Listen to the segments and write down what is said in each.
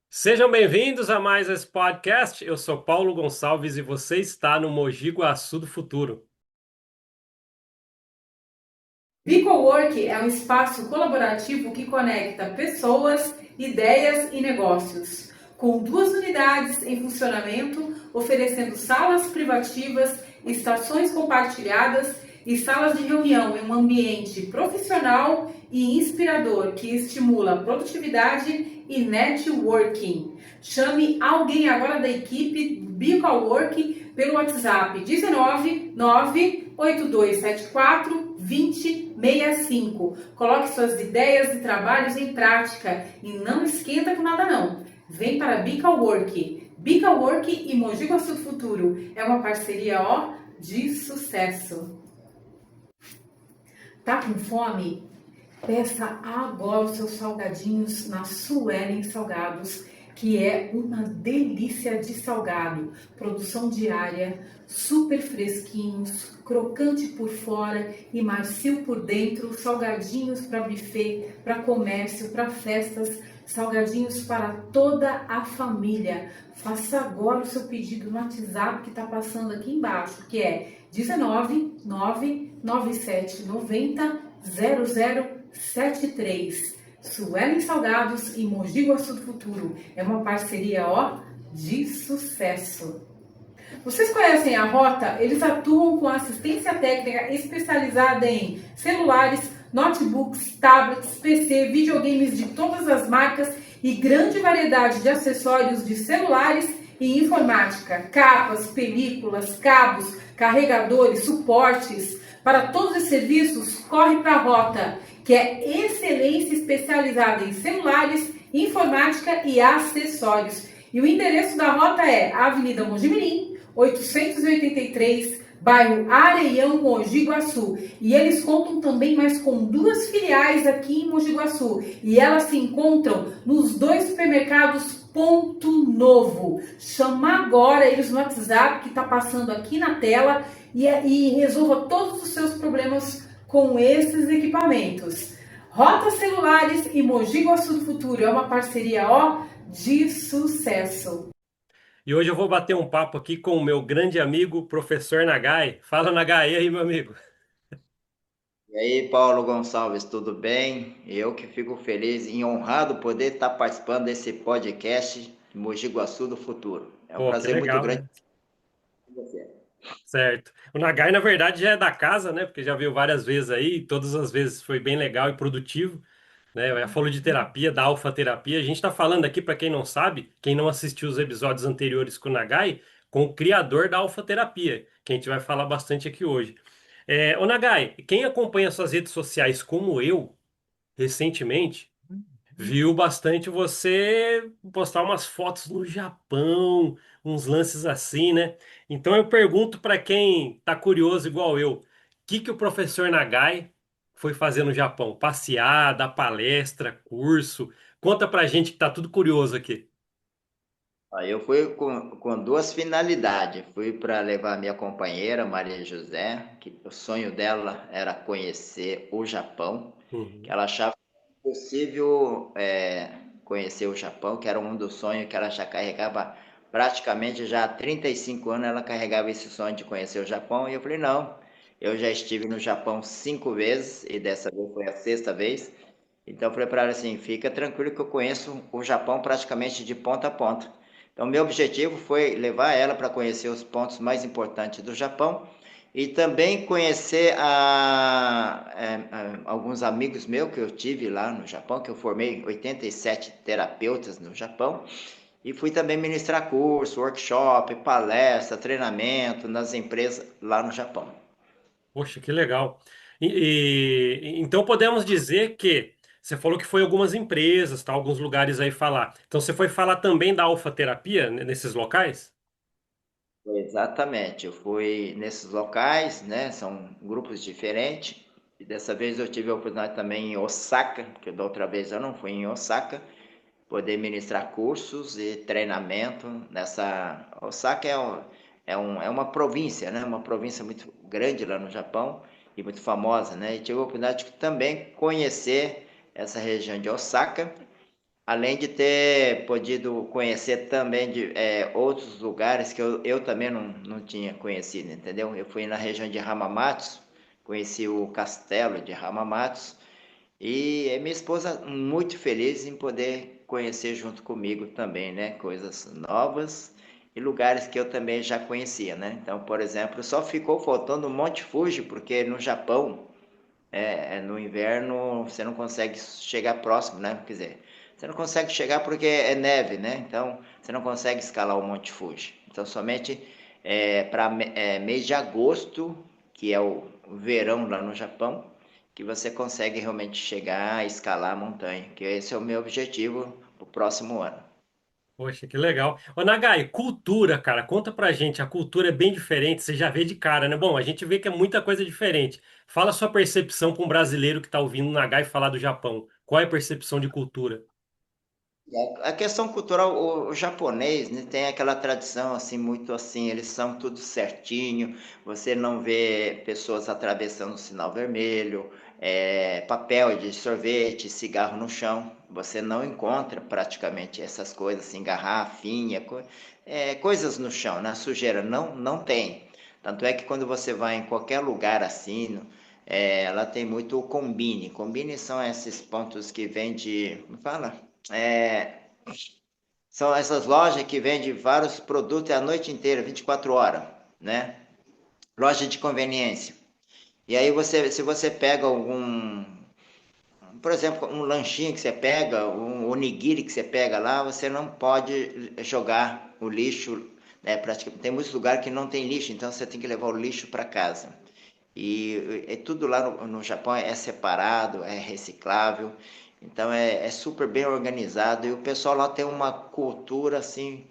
Sejam bem-vindos a mais esse podcast. Eu sou Paulo Gonçalves e você está no Mogi Guaçu do Futuro. BeCowork é um espaço colaborativo que conecta pessoas, ideias e negócios. Com 2 unidades em funcionamento, oferecendo salas privativas, estações compartilhadas e salas de reunião em um ambiente profissional e inspirador que estimula produtividade e networking. Chame alguém agora da equipe BeCowork pelo WhatsApp 19 98274 2065. Coloque suas ideias e trabalhos em prática e não esquenta com nada não. Vem para BeCowork. BeCowork e Mogi Guaçu do Futuro. É uma parceria de sucesso. Tá com fome? Peça agora os seus salgadinhos na Suelen Salgados, que é uma delícia de salgado. Produção diária, super fresquinhos, crocante por fora e macio por dentro. Salgadinhos para buffet, para comércio, para festas. Salgadinhos para toda a família. Faça agora o seu pedido no WhatsApp que está passando aqui embaixo, que é 19 997 90 0073. Suelen Salgados e Mogi Guaçu do Futuro. É uma parceria de sucesso. Vocês conhecem a Rota? Eles atuam com assistência técnica especializada em celulares, notebooks, tablets, PC, videogames de todas as marcas e grande variedade de acessórios de celulares e informática, capas, películas, cabos, carregadores, suportes. Para todos os serviços, corre para a Rota, que é excelência especializada em celulares, informática e acessórios. E o endereço da Rota é Avenida Mogi Mirim, 883, bairro Areião, Mogi Guaçu. E eles contam também mais com 2 filiais aqui em Mogi Guaçu. E elas se encontram nos 2 supermercados Ponto Novo. Chama agora eles no WhatsApp que está passando aqui na tela e resolva todos os seus problemas com esses equipamentos. Rota Celulares e Mogi Guaçu do Futuro é uma parceria de sucesso. E hoje eu vou bater um papo aqui com o meu grande amigo, professor Nagai. Fala, Nagai, e aí, meu amigo? E aí, Paulo Gonçalves, tudo bem? Eu que fico feliz e honrado poder estar participando desse podcast de Mogi Guaçu do Futuro. É um Pô, que prazer muito legal, grande né? com você. Certo. O Nagai, na verdade, já é da casa, né? Porque já veio várias vezes aí, e todas as vezes foi bem legal e produtivo, né? Já falou de terapia, da alfa-terapia. A gente está falando aqui, para quem não sabe, quem não assistiu os episódios anteriores com o Nagai, com o criador da alfa-terapia, que a gente vai falar bastante aqui hoje. Ô Nagai, quem acompanha suas redes sociais como eu, recentemente, viu bastante você postar umas fotos no Japão, uns lances assim, né? Então eu pergunto para quem tá curioso igual eu, o que que o professor Nagai foi fazer no Japão? Passear, dar palestra, curso? Conta pra gente que tá tudo curioso aqui. Aí eu fui com 2 finalidades. Fui para levar minha companheira, Maria José, que o sonho dela era conhecer o Japão, que Uhum. ela achava possível conhecer o Japão, que era um dos sonhos que ela já carregava praticamente já há 35 anos, ela carregava esse sonho de conhecer o Japão, e eu falei, não, eu já estive no Japão 5 vezes, e dessa vez foi a 6ª vez, então eu falei para ela assim, fica tranquilo que eu conheço o Japão praticamente de ponta a ponta. Então meu objetivo foi levar ela para conhecer os pontos mais importantes do Japão, e também conhecer alguns amigos meus que eu tive lá no Japão, que eu formei 87 terapeutas no Japão, e fui também ministrar curso, workshop, palestra, treinamento nas empresas lá no Japão. Poxa, que legal. Então podemos dizer que você falou que foi em algumas empresas, tá, alguns lugares aí falar. Então você foi falar também da alfaterapia nesses locais? Exatamente, eu fui nesses locais, né? São grupos diferentes. E dessa vez eu tive a oportunidade também em Osaka, porque da outra vez eu não fui em Osaka, poder ministrar cursos e treinamento nessa. Osaka é uma província, né? Uma província muito grande lá no Japão e muito famosa, né? E tive a oportunidade de também conhecer essa região de Osaka, além de ter podido conhecer também outros lugares que eu também não tinha conhecido, entendeu? Eu fui na região de Hamamatsu, conheci o castelo de Hamamatsu, e minha esposa muito feliz em poder conhecer junto comigo também, né? Coisas novas e lugares que eu também já conhecia, né? Então, por exemplo, só ficou faltando o Monte Fuji, porque no Japão, no inverno, você não consegue chegar próximo, né? Quer dizer, você não consegue chegar porque é neve, né? Então, você não consegue escalar o Monte Fuji. Então, somente para mês de agosto, que é o verão lá no Japão, que você consegue realmente chegar a escalar a montanha, que esse é o meu objetivo para o próximo ano. Poxa, que legal. Ô, Nagai, cultura, cara, conta pra gente. A cultura é bem diferente, você já vê de cara, né? Bom, a gente vê que é muita coisa diferente. Fala a sua percepção para um brasileiro que tá ouvindo o Nagai falar do Japão. Qual é a percepção de cultura? A questão cultural, o japonês, né, tem aquela tradição assim, muito assim, eles são tudo certinho, você não vê pessoas atravessando o sinal vermelho, papel de sorvete, cigarro no chão, você não encontra praticamente essas coisas assim, garrafinha, coisas no chão, na sujeira, não tem. Tanto é que quando você vai em qualquer lugar assim, ela tem muito o combine. Combine são esses pontos que vende, como fala? É, São essas lojas que vendem vários produtos a noite inteira, 24 horas, né? Loja de conveniência. E aí se você pega por exemplo, um lanchinho que você pega, um onigiri que você pega lá, você não pode jogar o lixo, né? Praticamente, tem muitos lugares que não tem lixo, então você tem que levar o lixo para casa. E tudo lá no Japão é separado, é reciclável, então é super bem organizado e o pessoal lá tem uma cultura assim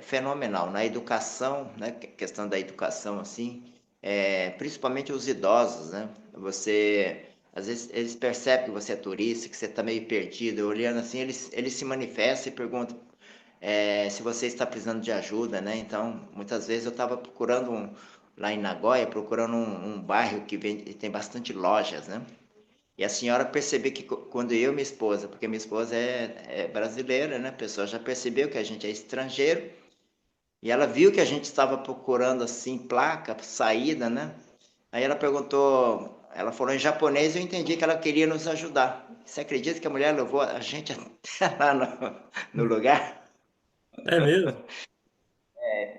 fenomenal na educação, né? Questão da educação assim, principalmente os idosos, né? Você às vezes eles percebem que você é turista, que você está meio perdido, olhando assim eles se manifestam e perguntam se você está precisando de ajuda, né? Então, muitas vezes eu estava procurando lá em Nagoya, procurando um bairro que tem bastante lojas, né? E a senhora percebeu que quando eu e minha esposa, porque minha esposa é brasileira, né? A pessoa já percebeu que a gente é estrangeiro, e ela viu que a gente estava procurando assim placa, saída, né? Aí ela perguntou, ela falou em japonês, eu entendi que ela queria nos ajudar. Você acredita que a mulher levou a gente até lá no lugar? É mesmo?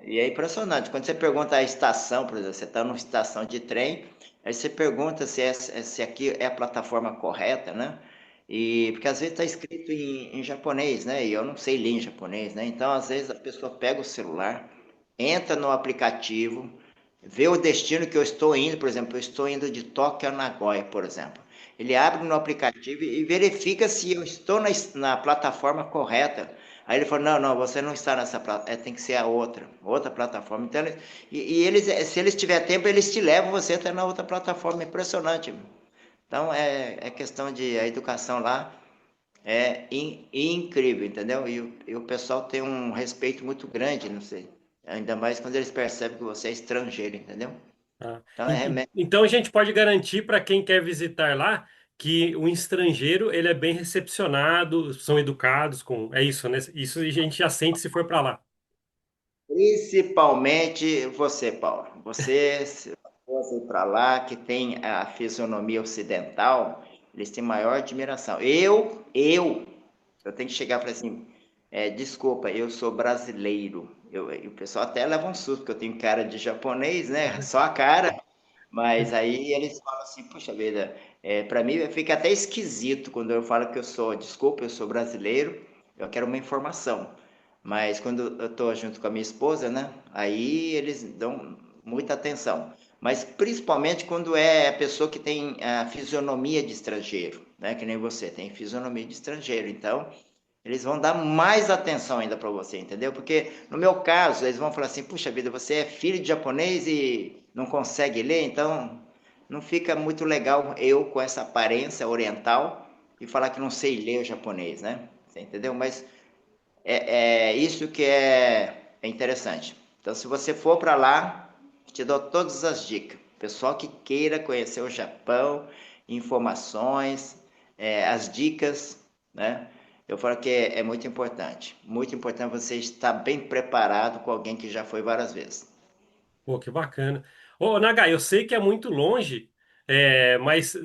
E é impressionante. Quando você pergunta a estação, por exemplo, você está numa estação de trem, aí você pergunta se aqui é a plataforma correta, né? Porque às vezes está escrito em japonês, né? E eu não sei ler em japonês, né? Então, às vezes a pessoa pega o celular, entra no aplicativo, vê o destino que eu estou indo, por exemplo, eu estou indo de Tóquio a Nagoya, por exemplo. Ele abre no aplicativo e verifica se eu estou na plataforma correta. Aí ele falou, não, você não está nessa plataforma, tem que ser a outra plataforma. Então, e eles, se eles tiverem tempo, eles te levam você até na outra plataforma, impressionante. Então, é questão de a educação lá incrível, entendeu? E o pessoal tem um respeito muito grande, não sei. Ainda mais quando eles percebem que você é estrangeiro, entendeu? Ah. Então, é remédio. Então a gente pode garantir para quem quer visitar lá que o estrangeiro ele é bem recepcionado, são educados com. É isso, né? Isso a gente já sente se for para lá. Principalmente você, Paulo. Você, se fosse para lá, que tem a fisionomia ocidental, eles têm maior admiração. Eu tenho que chegar e falar assim, desculpa, eu sou brasileiro. E o pessoal até leva um susto, porque eu tenho cara de japonês, né? Só a cara. Mas aí eles falam assim, puxa vida, para mim fica até esquisito quando eu falo que desculpa, eu sou brasileiro, eu quero uma informação. Mas quando eu estou junto com a minha esposa, né? Aí eles dão muita atenção. Mas principalmente quando é a pessoa que tem a fisionomia de estrangeiro, né? Que nem você, tem fisionomia de estrangeiro. Então, eles vão dar mais atenção ainda para você, entendeu? Porque no meu caso, eles vão falar assim: puxa vida, você é filho de japonês e não consegue ler, então não fica muito legal eu com essa aparência oriental e falar que não sei ler o japonês, né? Você entendeu? Mas é isso que é interessante. Então, se você for para lá, te dou todas as dicas. Pessoal que queira conhecer o Japão, informações, as dicas, né? Eu falo que é muito importante. Muito importante você estar bem preparado com alguém que já foi várias vezes. Pô, que bacana. Ô, Nagai, eu sei que é muito longe, mas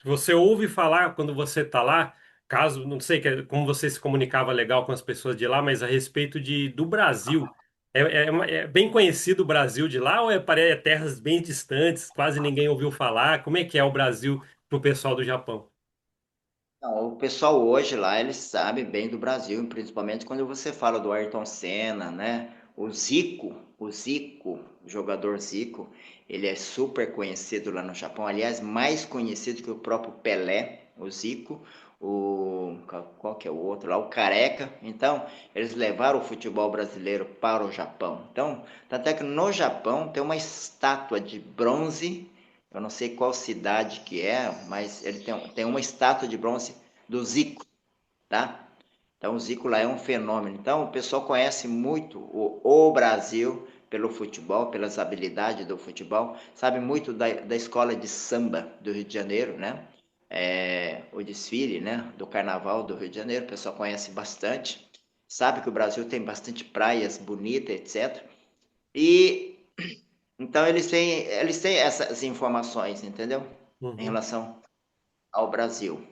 você ouve falar quando você está lá, caso, não sei como você se comunicava legal com as pessoas de lá, mas a respeito do Brasil. É bem conhecido o Brasil de lá ou é terras bem distantes, quase ninguém ouviu falar? Como é que é o Brasil para o pessoal do Japão? Não, o pessoal hoje lá, eles sabem bem do Brasil, principalmente quando você fala do Ayrton Senna, né? O jogador Zico, ele é super conhecido lá no Japão, aliás, mais conhecido que o próprio Pelé, o Zico, qual que é o outro lá? O Careca. Então, eles levaram o futebol brasileiro para o Japão. Então, tanto é que no Japão tem uma estátua de bronze, eu não sei qual cidade que é, mas ele tem uma estátua de bronze do Zico, tá? Então o Zico lá é um fenômeno. Então o pessoal conhece muito o Brasil pelo futebol, pelas habilidades do futebol, sabe muito da escola de samba do Rio de Janeiro, né? O desfile, né, do Carnaval do Rio de Janeiro, o pessoal conhece bastante, sabe que o Brasil tem bastante praias bonitas, etc. E então eles têm essas informações, entendeu? Em Uhum. relação ao Brasil.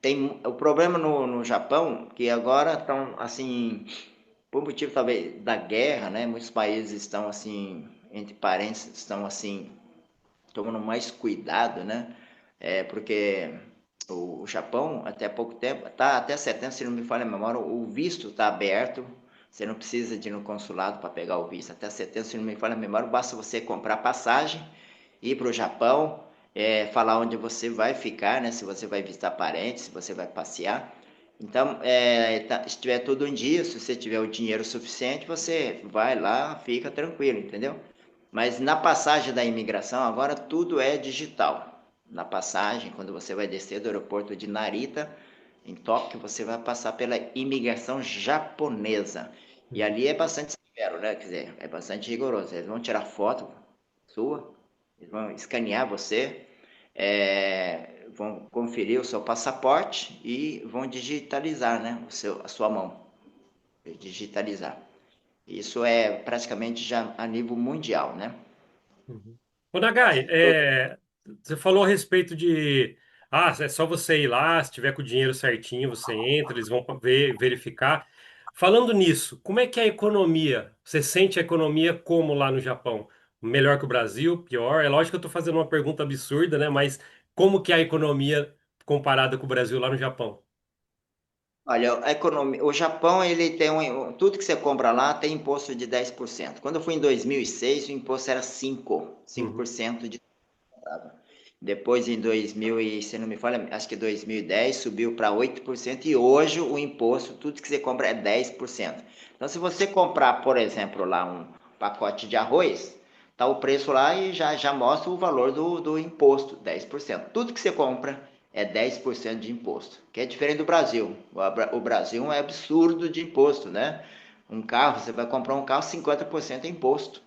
Tem o problema no Japão, que agora estão assim, por motivo talvez da guerra, né? Muitos países estão assim, entre parênteses, estão assim, tomando mais cuidado, né? Porque o Japão, até pouco tempo, tá até setembro, se não me falha a memória, o visto está aberto. Você não precisa de ir no consulado para pegar o visto. Até setembro, se não me falha a memória, basta você comprar passagem, ir para o Japão, falar onde você vai ficar, né? Se você vai visitar parentes, se você vai passear. Então, se tiver tudo em dia, se você tiver o dinheiro suficiente, você vai lá, fica tranquilo, entendeu? Mas na passagem da imigração, agora tudo é digital. Na passagem, quando você vai descer do aeroporto de Narita, em Tóquio, você vai passar pela imigração japonesa. E Uhum. ali é bastante severo, né? Quer dizer, é bastante rigoroso. Eles vão tirar foto sua, eles vão escanear você, vão conferir o seu passaporte e vão digitalizar, né? A sua mão. Digitalizar. Isso é praticamente já a nível mundial, né? Uhum. Ô, Nagai, você falou a respeito de, é só você ir lá, se tiver com o dinheiro certinho, você entra, eles vão ver, verificar. Falando nisso, como é que é a economia? Você sente a economia como lá no Japão? Melhor que o Brasil? Pior? É lógico que eu estou fazendo uma pergunta absurda, né? Mas como que é a economia comparada com o Brasil lá no Japão? Olha, a economia, o Japão, ele tem tudo que você compra lá tem imposto de 10%. Quando eu fui em 2006, o imposto era 5% de depois em 2000 e, se não me falha, acho que 2010 subiu para 8% e hoje o imposto, tudo que você compra é 10%. Então, se você comprar, por exemplo, lá um pacote de arroz, tá o preço lá e já mostra o valor do imposto, 10%. Tudo que você compra é 10% de imposto, que é diferente do Brasil. O Brasil é um absurdo de imposto, né? Um carro, você vai comprar um carro, 50% é imposto.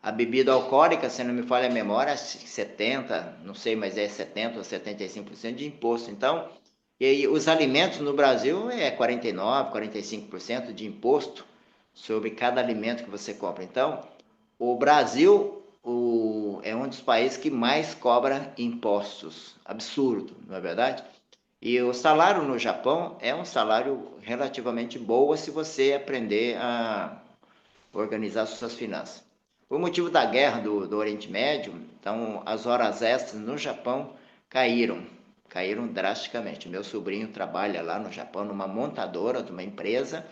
A bebida alcoólica, se não me falha a memória, 70, não sei, mas é 70 ou 75% de imposto. Então, e os alimentos no Brasil é 49, 45% de imposto sobre cada alimento que você compra. Então, o Brasil é um dos países que mais cobra impostos. Absurdo, não é verdade? E o salário no Japão é um salário relativamente bom se você aprender a organizar suas finanças. Por motivo da guerra do Oriente Médio, então as horas extras no Japão caíram, caíram drasticamente. Meu sobrinho trabalha lá no Japão numa montadora de uma empresa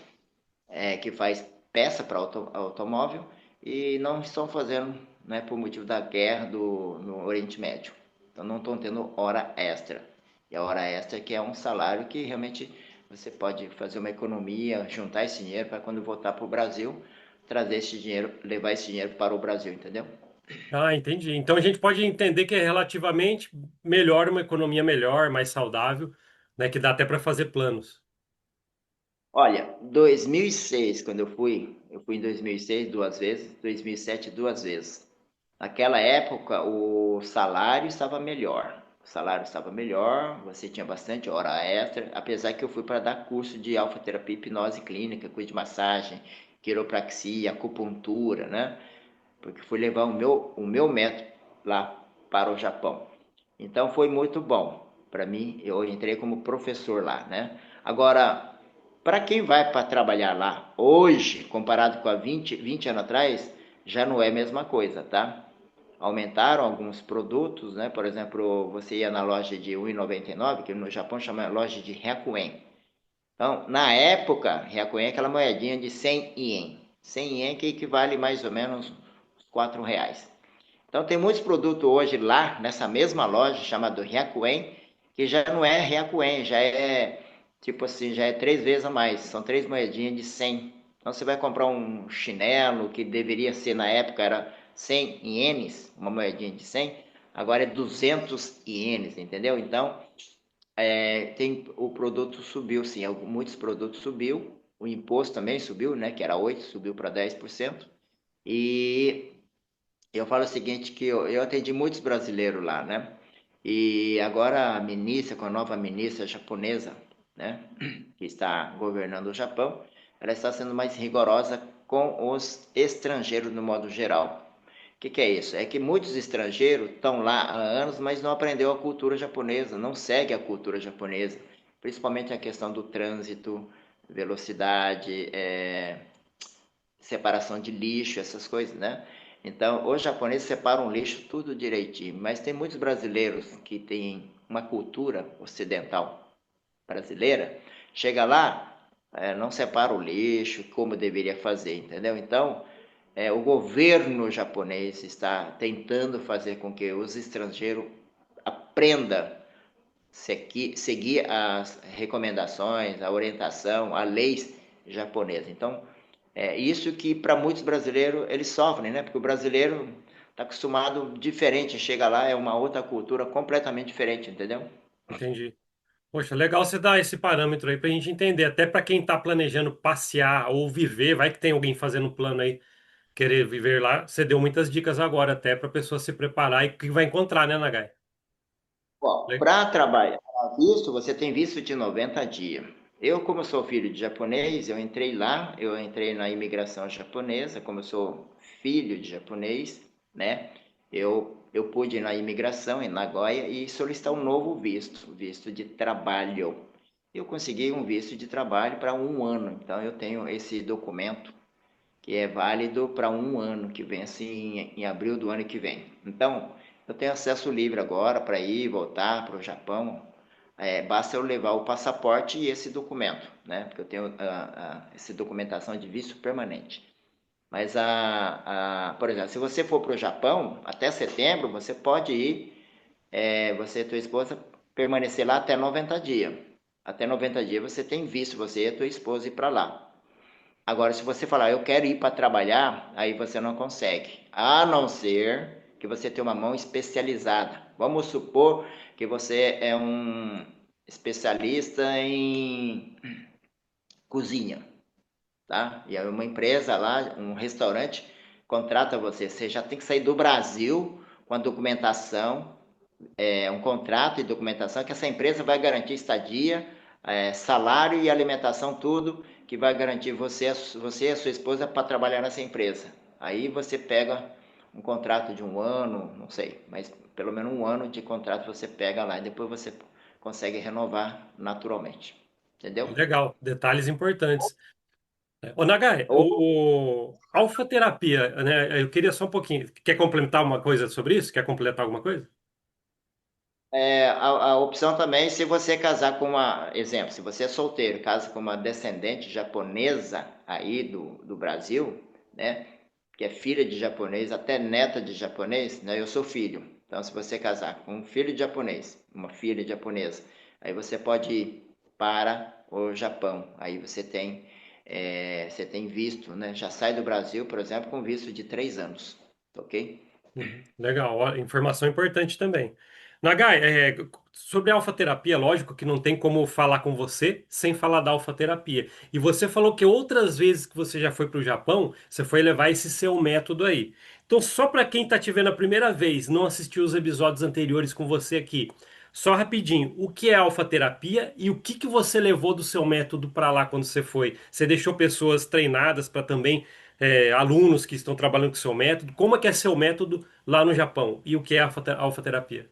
que faz peça para automóvel e não estão fazendo, né, por motivo da guerra no Oriente Médio. Então não estão tendo hora extra. E a hora extra que é um salário que realmente você pode fazer uma economia, juntar esse dinheiro para quando voltar para o Brasil, trazer esse dinheiro, levar esse dinheiro para o Brasil, entendeu? Ah, entendi. Então a gente pode entender que é relativamente melhor, uma economia melhor, mais saudável, né? Que dá até para fazer planos. Olha, 2006, quando eu fui em 2006 duas vezes, 2007 duas vezes. Naquela época, o salário estava melhor. O salário estava melhor, você tinha bastante hora extra, apesar que eu fui para dar curso de alfa-terapia, hipnose clínica, curso de massagem, quiropraxia, acupuntura, né? Porque fui levar o meu método lá para o Japão. Então foi muito bom para mim. Eu entrei como professor lá, né? Agora, para quem vai para trabalhar lá hoje, comparado com há 20 anos atrás, já não é a mesma coisa, tá? Aumentaram alguns produtos, né? Por exemplo, você ia na loja de 1,99, que no Japão chama loja de Hyakuen. Então, na época, Hyakuen é aquela moedinha de 100 ien. 100 ien que equivale mais ou menos uns 4 reais. Então, tem muitos produtos hoje lá, nessa mesma loja, chamado Hyakuen, que já não é Hyakuen, já é, tipo assim, já é 3 vezes a mais. São 3 moedinhas de 100. Então, você vai comprar um chinelo, que deveria ser, na época, era 100 ienes, uma moedinha de 100, agora é 200 ienes, entendeu? Então, o produto subiu, sim, muitos produtos subiu, o imposto também subiu, né, que era 8, subiu para 10%, e eu falo o seguinte, que eu atendi muitos brasileiros lá, né, e agora a ministra, com a nova ministra japonesa, né, que está governando o Japão, ela está sendo mais rigorosa com os estrangeiros no modo geral. O que é isso? É que muitos estrangeiros estão lá há anos, mas não aprendeu a cultura japonesa, não segue a cultura japonesa, principalmente a questão do trânsito, velocidade, separação de lixo, essas coisas, né? Então, os japoneses separam o lixo tudo direitinho, mas tem muitos brasileiros que têm uma cultura ocidental brasileira, chega lá, não separa o lixo como deveria fazer, entendeu? Então, o governo japonês está tentando fazer com que os estrangeiros aprendam a seguir as recomendações, a orientação, a leis japonesa. Então, é isso que para muitos brasileiros eles sofrem, né? Porque o brasileiro está acostumado diferente, chega lá é uma outra cultura completamente diferente, entendeu? Entendi. Poxa, legal você dar esse parâmetro aí para a gente entender, até para quem está planejando passear ou viver, vai que tem alguém fazendo um plano aí, querer viver lá. Você deu muitas dicas agora, até para a pessoa se preparar e o que vai encontrar, né, Nagai? Bom, para trabalhar visto, você tem visto de 90 dias. Eu, como sou filho de japonês, eu entrei lá, eu entrei na imigração japonesa, como eu sou filho de japonês, né? Eu pude ir na imigração em Nagoya e solicitar um novo visto, visto de trabalho. Eu consegui um visto de trabalho para um ano, então eu tenho esse documento que é válido para um ano, que vence em abril do ano que vem. Então, eu tenho acesso livre agora para ir e voltar para o Japão. Basta eu levar o passaporte e esse documento, né? Porque eu tenho essa documentação de visto permanente. Mas, por exemplo, se você for para o Japão, até setembro, você pode ir, você e tua esposa, permanecer lá até 90 dias. Até 90 dias você tem visto, você e a tua esposa ir para lá. Agora, se você falar, eu quero ir para trabalhar, aí você não consegue. A não ser que você tenha uma mão especializada. Vamos supor que você é um especialista em cozinha, tá? E aí uma empresa lá, um restaurante, contrata você. Você já tem que sair do Brasil com a documentação, um contrato e documentação que essa empresa vai garantir estadia, salário e alimentação, tudo que vai garantir você e a sua esposa para trabalhar nessa empresa. Aí você pega um contrato de um ano, não sei, mas pelo menos um ano de contrato você pega lá e depois você consegue renovar naturalmente. Entendeu? Legal, detalhes importantes. Ô, Nagai, Ou alfa-terapia, né? Eu queria só um pouquinho. Quer complementar uma coisa sobre isso? Quer completar alguma coisa? a opção também, se você casar com uma, exemplo, se você é solteiro, casa com uma descendente japonesa aí do Brasil, né, que é filha de japonês, até neta de japonês, né, eu sou filho. Então, se você casar com um filho de japonês, uma filha de japonesa, aí você pode ir para o Japão. Aí você tem visto, né, já sai do Brasil, por exemplo, com visto de 3 anos, ok? Legal, ó, informação importante também. Nagai, sobre a alfaterapia, lógico que não tem como falar com você sem falar da alfaterapia. E você falou que outras vezes que você já foi para o Japão, você foi levar esse seu método aí. Então, só para quem está te vendo a primeira vez, não assistiu os episódios anteriores com você aqui, só rapidinho, o que é alfaterapia e o que que você levou do seu método para lá quando você foi? Você deixou pessoas treinadas para também, alunos que estão trabalhando com o seu método? Como é que é seu método lá no Japão? E o que é a alfaterapia?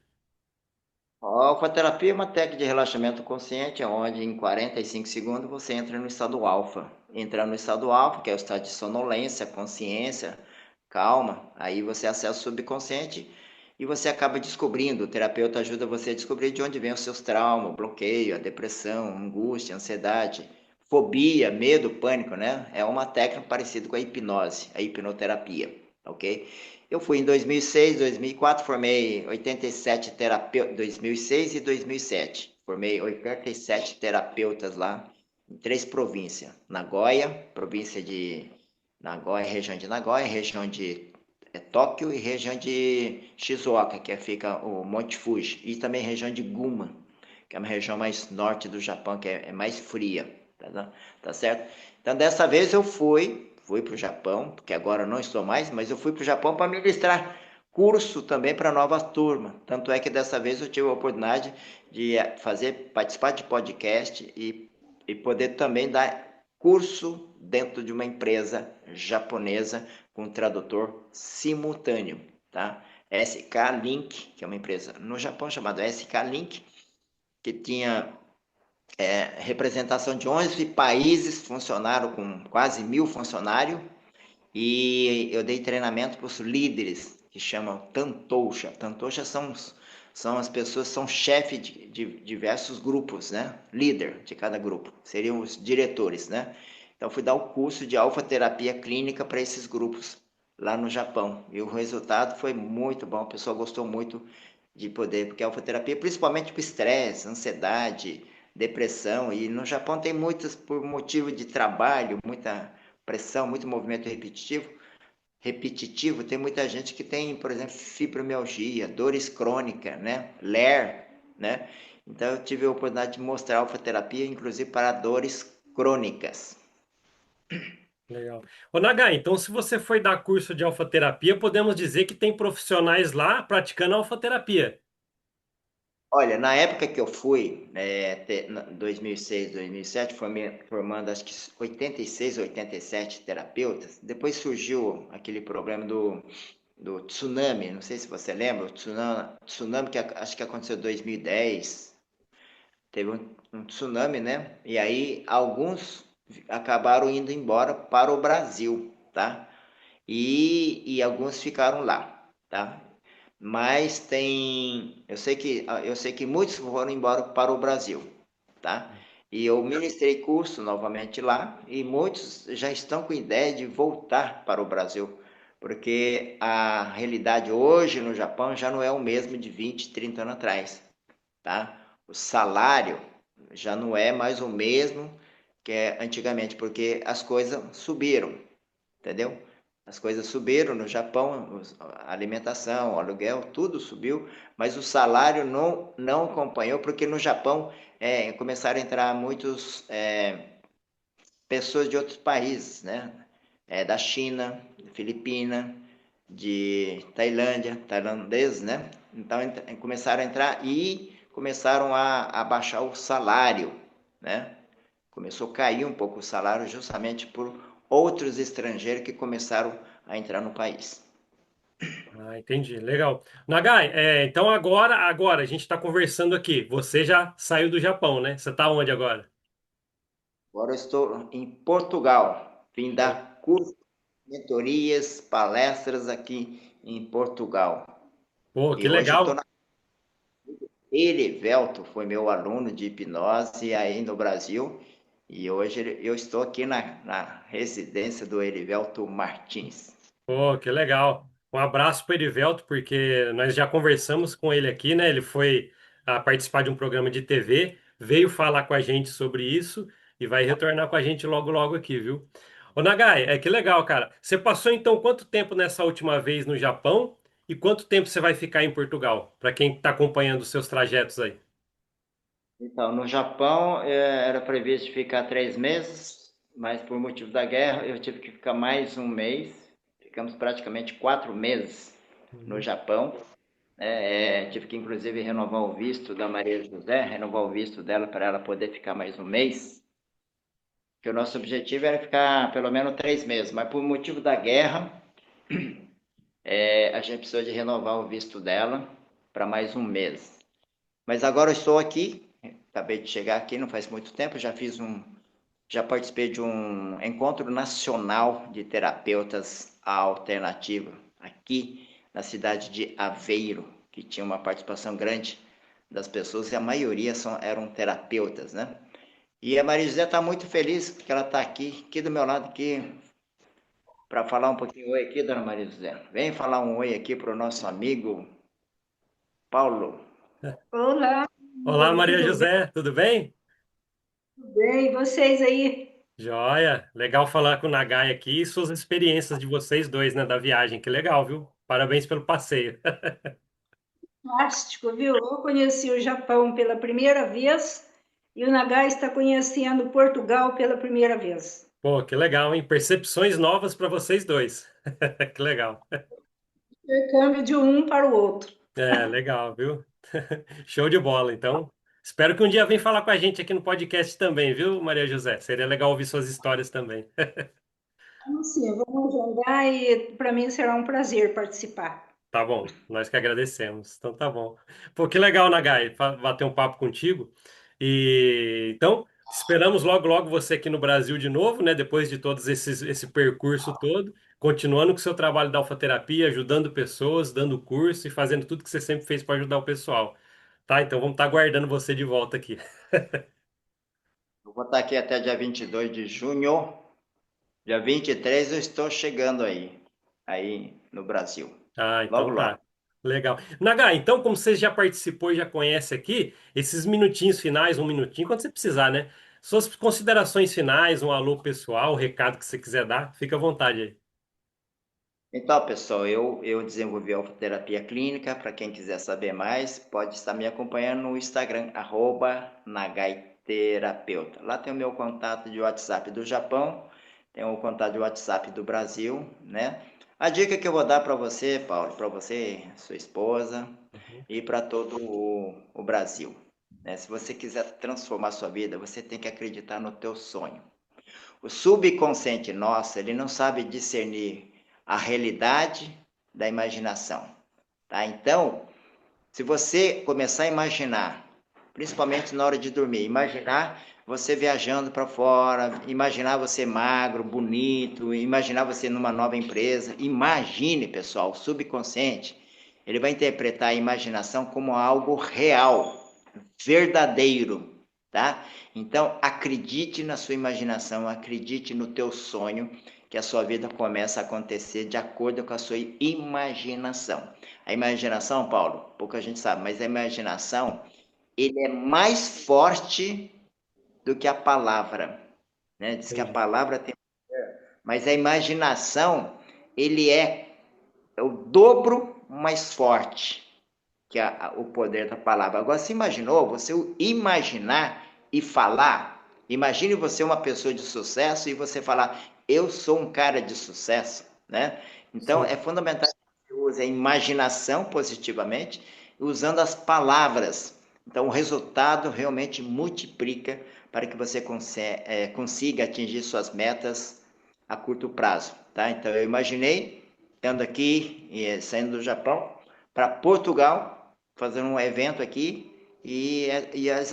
A alfa-terapia é uma técnica de relaxamento consciente, onde em 45 segundos você entra no estado alfa. Entrar no estado alfa, que é o estado de sonolência, consciência, calma, aí você acessa o subconsciente e você acaba descobrindo. O terapeuta ajuda você a descobrir de onde vem os seus traumas, bloqueio, a depressão, angústia, ansiedade, fobia, medo, pânico, né? É uma técnica parecida com a hipnose, a hipnoterapia, ok? Eu fui em 2006, 2004, formei 87 terapeutas, 2006 e 2007. Formei 87 terapeutas lá em 3 províncias. Nagoya, província de Nagoya, região de Tóquio e região de Shizuoka, que fica o Monte Fuji, e também região de Guma, que é uma região mais norte do Japão, que é mais fria, tá certo? Então dessa vez eu fui para o Japão, porque agora eu não estou mais, mas eu fui para o Japão para ministrar curso também para nova turma. Tanto é que dessa vez eu tive a oportunidade de participar de podcast e poder também dar curso dentro de uma empresa japonesa com tradutor simultâneo, tá? SK Link, que é uma empresa no Japão chamada SK Link, que tinha representação de 11 países, funcionaram com quase 1.000 funcionários, e eu dei treinamento para os líderes, que chamam Tantosha. Tantosha são as pessoas, são chefes de diversos grupos, né? Líder de cada grupo, seriam os diretores, né? Então, fui dar o curso de alfa-terapia clínica para esses grupos lá no Japão. E o resultado foi muito bom, o pessoal gostou muito de poder, porque a alfa-terapia, principalmente para estresse, ansiedade, depressão, e no Japão tem muitas, por motivo de trabalho, muita pressão, muito movimento repetitivo, tem muita gente que tem, por exemplo, fibromialgia, dores crônicas, né? LER, né? Então eu tive a oportunidade de mostrar a alfa-terapia, inclusive para dores crônicas. Legal. Ô, Nagai, então se você foi dar curso de alfaterapia, podemos dizer que tem profissionais lá praticando alfaterapia. Olha, na época que eu fui, 2006, 2007, formando acho que 86, 87 terapeutas. Depois surgiu aquele problema do tsunami, não sei se você lembra, o tsunami que acho que aconteceu em 2010, teve um tsunami, né? E aí alguns acabaram indo embora para o Brasil, tá? E alguns ficaram lá, tá? Mas eu sei que muitos foram embora para o Brasil, tá? E eu ministrei curso novamente lá e muitos já estão com ideia de voltar para o Brasil, porque a realidade hoje no Japão já não é o mesmo de 20, 30 anos atrás, tá? O salário já não é mais o mesmo que é antigamente, porque as coisas subiram, entendeu? As coisas subiram no Japão, a alimentação, o aluguel, tudo subiu, mas o salário não acompanhou, porque no Japão começaram a entrar muitos pessoas de outros países, né? Da China, Filipina, de Tailândia, tailandês, né? Então começaram a entrar e começaram a baixar o salário, né? Começou a cair um pouco o salário justamente por outros estrangeiros que começaram a entrar no país. Ah, entendi. Legal. Nagai, então agora a gente está conversando aqui. Você já saiu do Japão, né? Você está onde agora? Agora eu estou em Portugal. Vim Pô, dar curso, mentorias, palestras aqui em Portugal. pô, E que hoje eu estou legal. na Erivelto, foi meu aluno de hipnose aí no Brasil. E hoje eu estou aqui na residência do Erivelto Martins. Pô, que legal. Um abraço para o Erivelto, porque nós já conversamos com ele aqui, né? Ele foi participar de um programa de TV, veio falar com a gente sobre isso e vai retornar com a gente logo, logo aqui, viu? Ô, Nagai, que legal, cara. Você passou então quanto tempo nessa última vez no Japão? E quanto tempo você vai ficar em Portugal? Para quem está acompanhando os seus trajetos aí. Então, no Japão, era previsto ficar 3 meses, mas por motivo da guerra eu tive que ficar mais um mês. Ficamos praticamente 4 meses no Uhum. Japão. Tive que inclusive renovar o visto da Maria José, renovar o visto dela para ela poder ficar mais um mês. Que o nosso objetivo era ficar pelo menos 3 meses, mas por motivo da guerra, a gente precisou de renovar o visto dela para mais um mês. Mas agora eu estou aqui, acabei de chegar aqui, não faz muito tempo, já participei de um encontro nacional de terapeutas alternativos aqui na cidade de Aveiro, que tinha uma participação grande das pessoas e a maioria eram terapeutas, né? E a Maria José está muito feliz porque ela está aqui do meu lado aqui, para falar um pouquinho. Oi aqui, dona Maria José. Vem falar um oi aqui para o nosso amigo Paulo. Olá, Olá, amigo, Maria tudo bem? José, tudo bem? Tudo bem? E vocês aí? Joia, legal falar com o Nagai aqui e suas experiências de vocês dois, né, da viagem. Que legal, viu? Parabéns pelo passeio. Fantástico, viu? Eu conheci o Japão pela primeira vez e o Nagai está conhecendo Portugal pela primeira vez. Pô, que legal, hein? Percepções novas para vocês dois. Que legal. Intercâmbio de um para o outro. É, legal, viu? Show de bola, então. Espero que um dia venha falar com a gente aqui no podcast também, viu, Maria José? Seria legal ouvir suas histórias também. Vamos sim, vamos agendar e para mim será um prazer participar. Tá bom, nós que agradecemos. Então tá bom. Pô, que legal, Nagai, bater um papo contigo. E então, esperamos logo, logo você aqui no Brasil de novo, né? Depois de esse percurso todo, continuando com o seu trabalho da alfaterapia, ajudando pessoas, dando curso e fazendo tudo que você sempre fez para ajudar o pessoal. Tá? Então vamos estar aguardando você de volta aqui. Eu vou estar aqui até dia 22 de junho. Dia 23 eu estou chegando aí no Brasil. Ah, Logo, então logo. tá. Legal. Nagai, então, como você já participou e já conhece aqui, esses minutinhos finais, um minutinho, quando você precisar, né? Suas considerações finais, um alô pessoal, um recado que você quiser dar, fica à vontade aí. Então, pessoal, eu desenvolvi a alfaterapia clínica. Para quem quiser saber mais, pode estar me acompanhando no Instagram, @nagaiterapeuta. Lá tem o meu contato de WhatsApp do Japão, tem o contato de WhatsApp do Brasil, né? A dica que eu vou dar para você, Paulo, para você, sua esposa Uhum. e para todo o Brasil, né? Se você quiser transformar sua vida, você tem que acreditar no teu sonho. O subconsciente nosso, ele não sabe discernir a realidade da imaginação, tá? Então, se você começar a imaginar, principalmente na hora de dormir, imaginar você viajando para fora, imaginar você magro, bonito, imaginar você numa nova empresa, imagine, pessoal, o subconsciente, ele vai interpretar a imaginação como algo real, verdadeiro, tá? Então, acredite na sua imaginação, acredite no teu sonho, que a sua vida começa a acontecer de acordo com a sua imaginação. A imaginação, Paulo, pouca gente sabe, mas a imaginação, ele é mais forte do que a palavra, né? Diz que a Entendi. palavra tem, mas a imaginação, ele é o dobro mais forte que o poder da palavra. Agora, você imaginou, você imaginar e falar, imagine você uma pessoa de sucesso e você falar, eu sou um cara de sucesso, né? Então, Sim. é fundamental que você use a imaginação positivamente, usando as palavras. Então, o resultado realmente multiplica para que você consiga atingir suas metas a curto prazo, tá? Então, eu imaginei, estando aqui, saindo do Japão, para Portugal, fazendo um evento aqui, e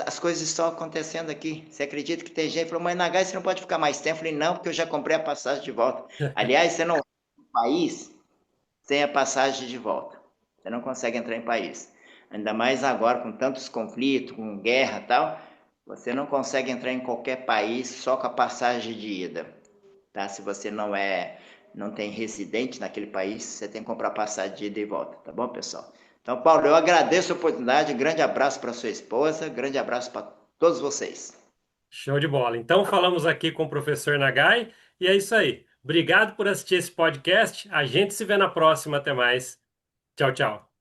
as coisas estão acontecendo aqui. Você acredita que tem gente que falou, mas Nagai, você não pode ficar mais tempo? Eu falei, não, porque eu já comprei a passagem de volta. Aliás, você não entra em país sem a passagem de volta. Você não consegue entrar em país. Ainda mais agora, com tantos conflitos, com guerra e tal, você não consegue entrar em qualquer país só com a passagem de ida. Tá? Se você não tem residente naquele país, você tem que comprar passagem de ida e volta, tá bom, pessoal? Então, Paulo, eu agradeço a oportunidade, grande abraço para sua esposa, grande abraço para todos vocês. Show de bola. Então, falamos aqui com o professor Nagai, e é isso aí. Obrigado por assistir esse podcast. A gente se vê na próxima. Até mais. Tchau, tchau.